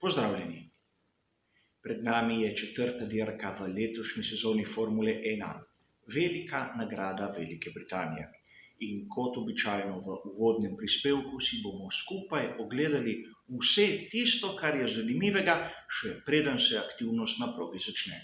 Pozdravljeni. Pred nami je četrta dirka v letošnji sezoni Formule 1, velika nagrada Velike Britanije. In kot običajno v uvodnem prispevku si bomo skupaj ogledali vse tisto, kar je zanimivega, še preden se aktivnost na progi začne.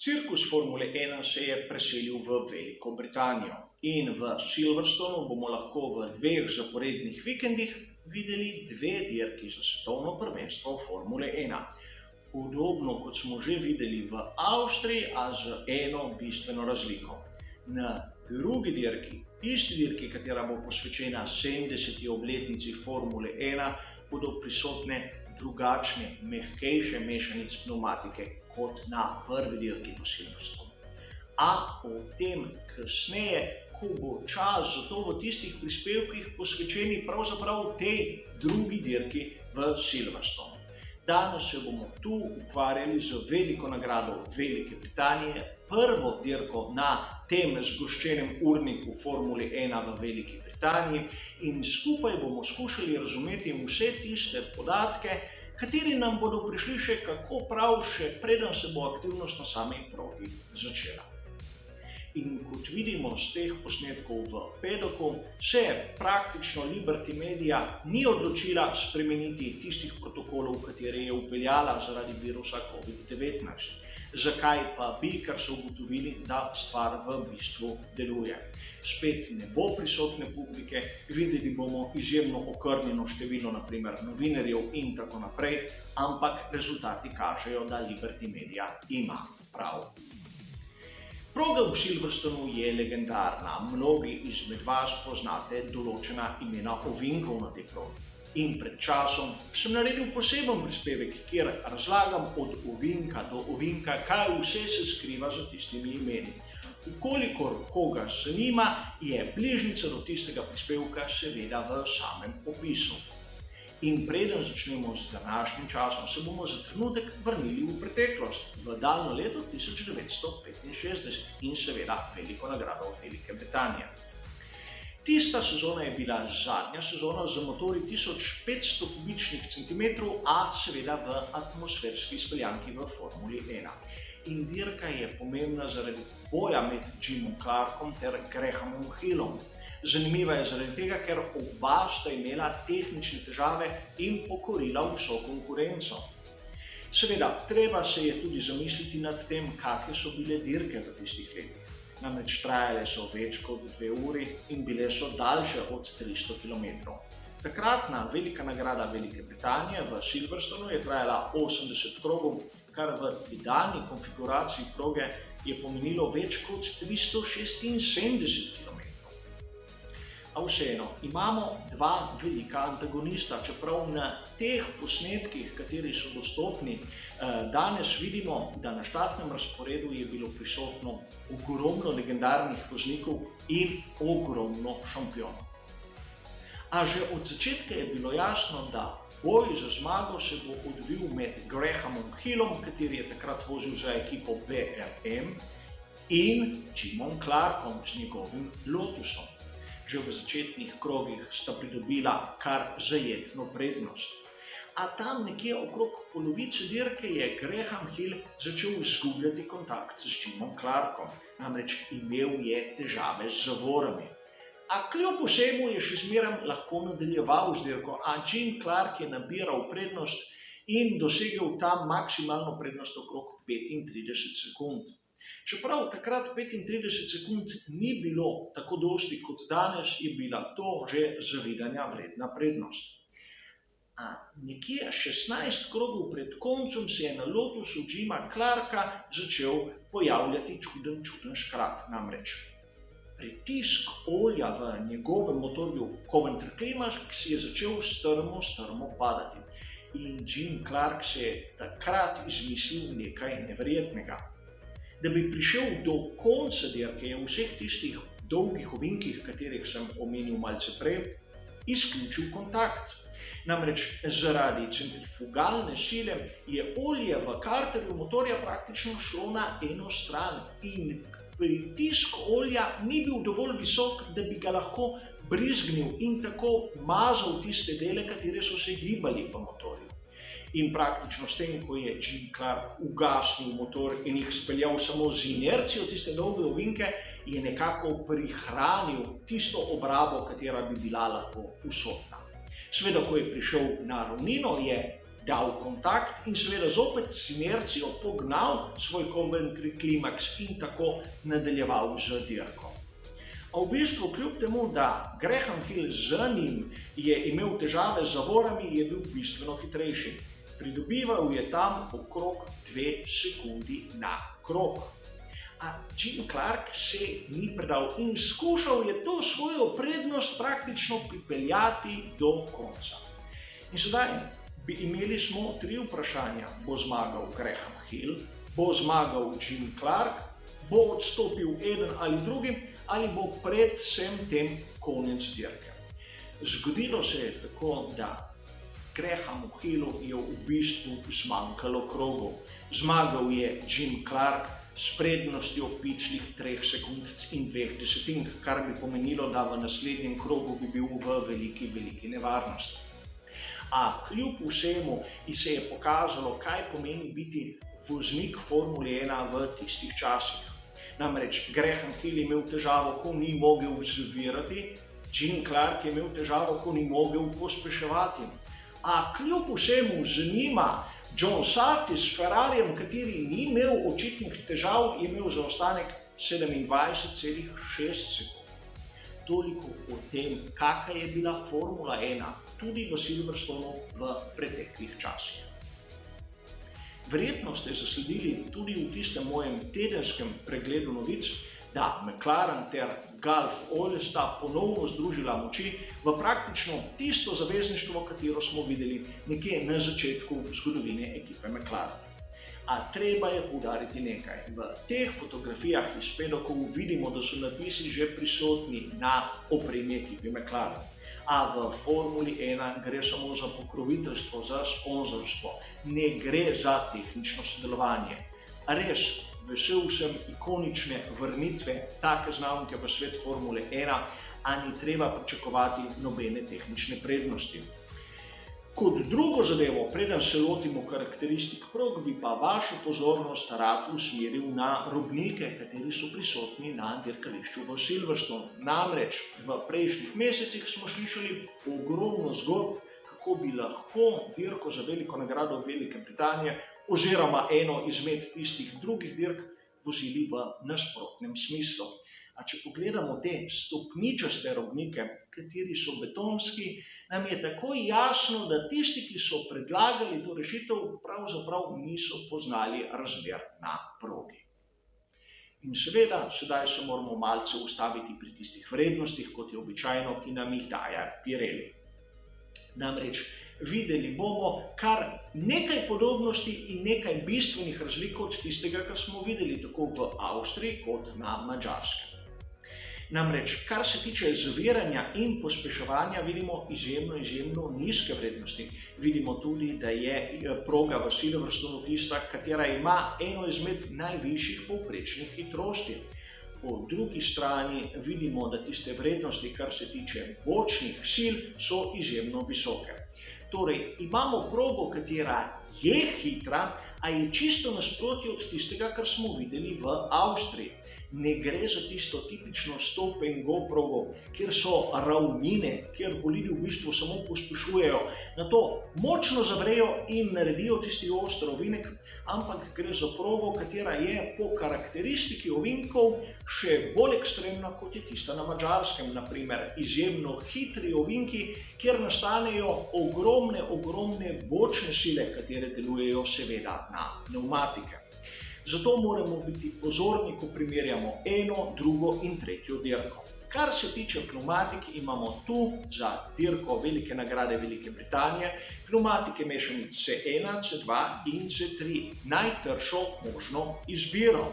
Cirkus Formule 1 se je preselil v Veliko Britanijo in v Silverstonu bomo lahko v dveh zaporednih vikendih videli dve dirki za svetovno prvenstvo Formule 1. Podobno kot smo že videli v Avstriji, a z eno bistveno razliko. Na drugi dirki, isti dirki, katera bo posvečena 70. obletnici Formule 1, bodo prisotne drugačne, mehkejše mešanice pnevmatike kot na prvi dirki po Silverstonu. A o tem kasneje, ko bo čas za to v tistih prispevkih posvečeni pravzaprav tej drugi dirki v Silverstonu. Danes se bomo tu ukvarjali z veliko nagrado Velike Britanije, prvo dirko na tem zgoščenem urniku Formule 1 v Veliki Britaniji in skupaj bomo skušali razumeti vse tiste podatke, kateri nam bodo prišli še kako prav, še preden se bo aktivnost na sami progi začela. In kot vidimo z teh posnetkov v pedoku, se praktično Liberty Media ni odločila spremeniti tistih protokolov, katere je vpeljala zaradi virusa COVID-19. Zakaj pa bi, ker so ugotovili, da stvar v bistvu deluje. Spet ne bo prisotne publike, videli bomo izjemno okrnjeno število, naprimer novinarjev in tako naprej, ampak rezultati kažejo, da Liberty Media ima prav. Proga v Silverstonu je legendarna, mnogi izmed vas poznate določena imena ovinkov na tej progi. In pred časom sem naredil poseben prispevek, kjer razlagam od ovinka do ovinka, kaj vse se skriva za tistimi imeni. Vkolikor koga zanima, je bližnjica do tistega prispevka seveda v samem opisu. In preden začnemo z današnjim časom, se bomo za trenutek vrnili v preteklost, v daljno leto 1965 in seveda veliko nagrado Velike Britanije. Tista sezona je bila zadnja sezona z motorji 1500 kubičnih centimetrov, a seveda v atmosferski speljanki v Formuli 1. In dirka je pomembna zaradi boja med Jimom Clarkom ter Grahamom Hillom. Zanimiva je zaradi tega, ker oba sta imela tehnične težave in pokorila vso konkurenco. Seveda, treba se je tudi zamisliti nad tem, kakšne so bile dirke v tistih letih. Namreč trajale so več kot 2 uri in bile so daljše od 300 km. Takratna velika nagrada Velike Britanije v Silverstonu je trajala 80 krogov, kar v idealni konfiguraciji proge je pomenilo več kot 376 km. A vseeno, imamo dva velika antagonista, čeprav na teh posnetkih, kateri so dostopni, danes vidimo, da na štartnem razporedu je bilo prisotno ogromno legendarnih voznikov in ogromno šampionov. A že od začetka je bilo jasno, da boj za zmago se bo odvil med Grahamom Hillom, kateri je takrat vozil za ekipo BRM, in Jimom Clarkom z njegovim Lotusom. Že v začetnih krogih sta pridobila kar zajetno prednost. A tam nekje okrog polovice dirke je Graham Hill začel izgubljati kontakt s Jimom Clarkom, namreč imel je težave z zavorami. A kljub vsemu je še zmeraj lahko nadaljeval z dirko, a Jim Clark je nabiral prednost in dosegel tam maksimalno prednost okrog 35 sekund. Čeprav takrat 35 sekund ni bilo tako dosti kot danes, je bila to že zavidanja vredna prednost. A nekje 16 krogov pred koncem se je na Lotusu Jima Clarka začel pojavljati čuden škrat. Namreč pritisk olja v njegovem motorju Coventry Climax si je začel strmo padati. In Jim Clark se je takrat izmislil nekaj neverjetnega. Da bi prišel do konca dirke, je vseh tistih dolgih ovinkih, katerih sem omenil malce prej, izključil kontakt. Namreč zaradi centrifugalne sile je olje v karterju motorja praktično šlo na eno stran in pritisk olja ni bil dovolj visok, da bi ga lahko brizgnil in tako mazal tiste dele, kateri so se gibali v motorju. In praktično s tem, ko je Jim Clark ugasnil motor in jih speljal samo z inercijo tiste dolge ovinke, je nekako prihranil tisto obrabo, katera bi bila lahko usodna. Seveda, ko je prišel na ravnino, je dal kontakt in seveda zopet s inercijo pognal svoj Coventry Climax in tako nadaljeval z dirko. A v bistvu, kljub temu, da Graham Hill z njim je imel težave z zavorami, je bil bistveno hitrejši. Pridobival je tam okrog 2 sekundi na krog. A Jim Clark se ni predal in skušal je to svojo prednost praktično pripeljati do konca. In sedaj imeli smo 3 vprašanja. Bo zmagal Graham Hill, bo zmagal Jim Clark, bo odstopil eden ali drugi, ali bo predvsem tem konec dirke. Zgodilo se je tako, da Grahamu Hillu je v bistvu zmanjkalo krogov. Zmagal je Jim Clark s prednostjo pičlih 3 sekund in 2 desetink, kar bi pomenilo, da v naslednjem krogu bi bil v veliki nevarnosti. A kljub vsemu se je pokazalo, kaj pomeni biti voznik Formule 1 v tistih časih. Namreč Graham Hill je imel težavo, ko ni mogel zavirati, Jim Clark je imel težavo, ko ni mogel pospeševati. A kljub vsemu z njima John Surtees s Ferrarijem, kateri ni imel očitnih težav, je imel zaostanek 27,6 sekund. Toliko o tem, kakšna je bila Formula 1 tudi v Silverstonu v preteklih časih. Verjetno ste zasledili tudi v tistem mojem tedenskem pregledu novic, da McLaren ter Gulf Oil sta ponovno združila moči v praktično tisto zavezništvo, katero smo videli nekje na začetku zgodovine ekipe McLaren. A treba je poudariti nekaj. V teh fotografijah iz pedokov vidimo, da so napisi že prisotni na opremi ekipe McLaren. A v Formuli 1 gre samo za pokroviteljstvo, za sponzorstvo, ne gre za tehnično sodelovanje. Res, vesel sem ikonične vrnitve take znamke v svet Formule 1, a ni treba pričakovati nobene tehnične prednosti. Kot drugo zadevo, preden se lotimo karakteristik prog, bi pa vašo pozornost rad usmeril na robnike, kateri so prisotni na dirkališču v Silverstonu. Namreč v prejšnjih mesecih smo slišali ogromno zgodb, kako bi lahko dirko za veliko nagrado Velike Britanije oziroma eno izmed tistih drugih dirk vozili v nasprotnem smislu. A če pogledamo te stopničaste robnike, kateri so betonski, nam je tako jasno, da tisti, ki so predlagali to rešitev, pravzaprav niso poznali razmer na progi. In seveda, sedaj se moramo malce ustaviti pri tistih vrednostih, kot je običajno, ki nam jih daje Pirelli. Namreč videli bomo kar nekaj podobnosti in nekaj bistvenih razlik od tistega, kar smo videli tako v Avstriji kot na Madžarskem. Namreč, kar se tiče zaviranja in pospeševanja, vidimo izjemno nizke vrednosti. Vidimo tudi, da je proga v Silverstonu tista, katera ima eno izmed najvišjih povprečnih hitrosti. Po drugi strani vidimo, da tiste vrednosti, kar se tiče bočnih sil, so izjemno visoke. Torej, imamo progo, katera je hitra, a je čisto nasprotje od tistega, kar smo videli v Avstriji. Ne gre za tisto tipično stop and go progo, kjer so ravnine, kjer bolidi v bistvu samo pospešujejo, nato močno zavrejo in naredijo tisti oster ovinek, ampak gre za progo, katera je po karakteristiki ovinkov še bolj ekstremna, kot je tista na Madžarskem. Naprimer, izjemno hitri ovinki, kjer nastanejo ogromne bočne sile, katere delujejo seveda na pnevmatike. Zato moramo biti pozorni, ko primerjamo eno, drugo in tretjo dirko. Kar se tiče pneumatik, imamo tu za dirko Velike nagrade Velike Britanije pneumatike mešanic C1, C2 in C3, najtršo možno izbiro.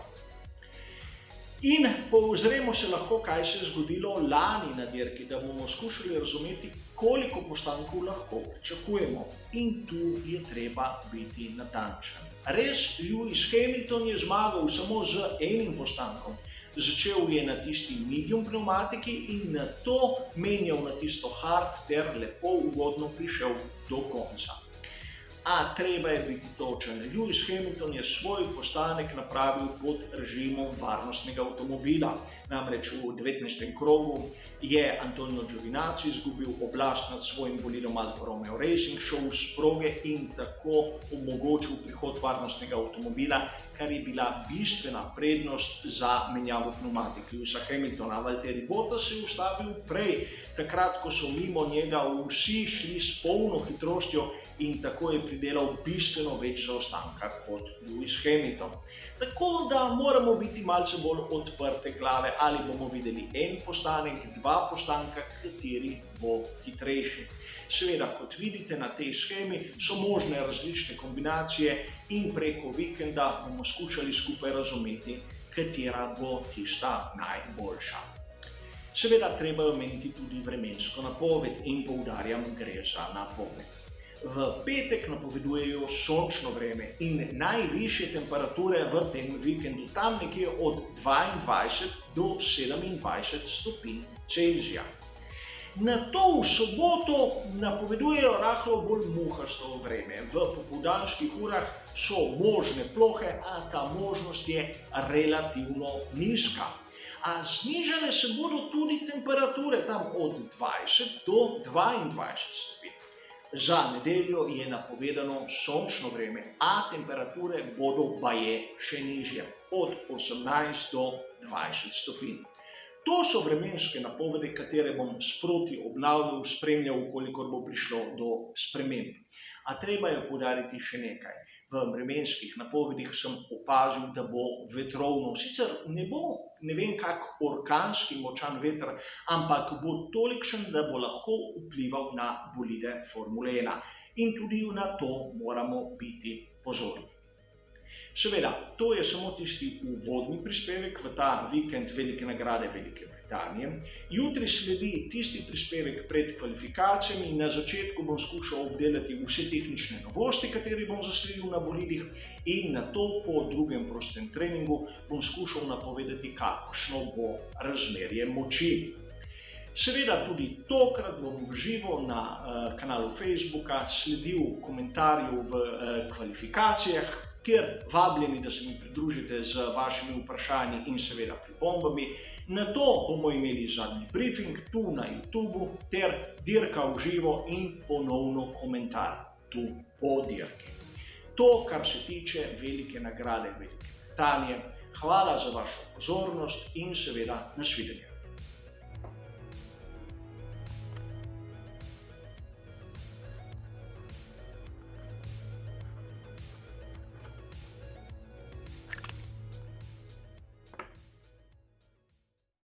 In poozremo se lahko, kaj se je zgodilo lani na dirki, da bomo skušali razumeti, koliko postankov lahko pričakujemo. In tu je treba biti natančen. Res, Lewis Hamilton je zmagal samo z enim postankom. Začel je na tisti medium pneumatiki in nato menjal na tisto hard ter lepo ugodno prišel do konca. A treba je biti točen. Lewis Hamilton je svoj postanek napravil pod režimom varnostnega avtomobila. Namreč v 19. krogu je Antonio Giovinazzi izgubil oblast nad svojim bolidom Alfa Romeo Racing, šel s proge in tako omogočil prihod varnostnega avtomobila, kar je bila bistvena prednost za menjavo pneumatik Lewisa Hamiltona. Valtteri Bottas se je ustavil prej, takrat ko so mimo njega vsi šli s polno hitrostjo in tako je pridelal bistveno več zaostanka kot Lewis Hamilton. Tako da moramo biti malce bolj odprte glave, ali bomo videli en postanek, dva postanka, kateri bo hitrejši. Seveda, kot vidite na tej shemi, so možne različne kombinacije in preko vikenda bomo skušali skupaj razumeti, katera bo tista najboljša. Seveda, treba je omeniti tudi vremensko napoved in poudarjam, gre za napoved. V petek napovedujejo sončno vreme in najvišje temperature v tem vikendu, tam nekje od 22 do 27 stopinj Celzija. Nato v soboto napovedujejo rahlo bolj muhasto vreme. V popoldanskih urah so možne plohe, a ta možnost je relativno nizka. A znižale se bodo tudi temperature tam od 20 do 22 stopinj. Za nedeljo je napovedano sončno vreme, a temperature bodo baje še nižje, od 18 do 20 stopinj. To so vremenske napovedi, katere bom sproti obnavljal, spremljal, kolikor bo prišlo do sprememb. A treba je poudariti še nekaj. V vremenskih napovedih sem opazil, da bo vetrovno. Sicer ne bo ne vem kak orkanski močan veter, ampak bo tolikšen, da bo lahko vplival na bolide Formule 1. In tudi na to moramo biti pozorni. Seveda, to je samo tisti uvodni prispevek v ta vikend Velike nagrade Velike Britanije. Jutri sledi tisti prispevek pred kvalifikacijami in na začetku bom skušal obdelati vse tehnične novosti, katere bom zasledil na bolidih, in nato po drugem prostem treningu bom skušal napovedati, kakšno bo razmerje moči. Seveda tudi tokrat bom v živo na kanalu Facebooka sledil komentarju v kvalifikacijah, kjer vabljeni, da se mi pridružite z vašimi vprašanji in seveda pripombami. Nato bomo imeli zadnji briefing tu na YouTubu ter dirka v živo in ponovno komentar tu po dirki. To, kar se tiče Velike nagrade Velike Britanije. Hvala za vašo pozornost in seveda nasvidenje.